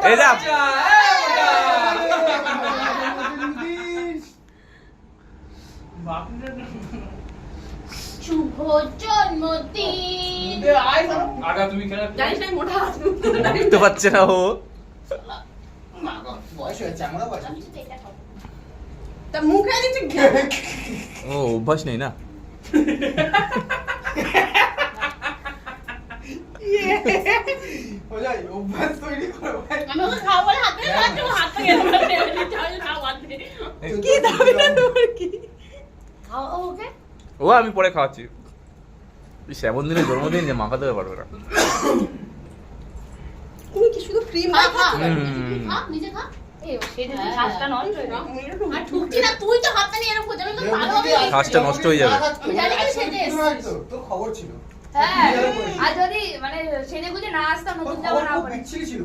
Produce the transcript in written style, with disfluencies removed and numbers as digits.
এই যা শুভ জন্মদিন। আগা তুমি খেলা জানিস না মোটা হাত বুঝতে পারছে না ও। বয়স হয়েছে আমরা বয়স আমি তো এটা খাবো। তা মুখে দিচ্ছে ও অভ্যাস নেই না। ওলাই অভ্যাস তৈরি করো ভাই আমি ওকে খাওয়া বলে হাতে লাগছে ও হাতে গেল না চল খাও হাতে কি দাবি না তোমার কি খাও ওকে ও আমি পরে খাওয়াচ্ছি। সেমন দিনের জন্মদিন যে মাখাতে পারবে না। তুমি কি শুধু ক্রিম খা খা হুম। খা নিজে খা এই সেটা তো শ্বাসটা নষ্ট হয়ে যাবে আর ঠুকছি না তুই তো হাতটা নিয়ে এরকম করছিস তো ভালো হবে শ্বাসটা নষ্ট হয়ে যাবে। আমি জানি কি সেজে এসেছিস। তোর খবর ছিল হ্যাঁ আর যদি মানে সেজে গুজে না আসতাম নতুন জামা না পরে বিচ্ছিরি ছিল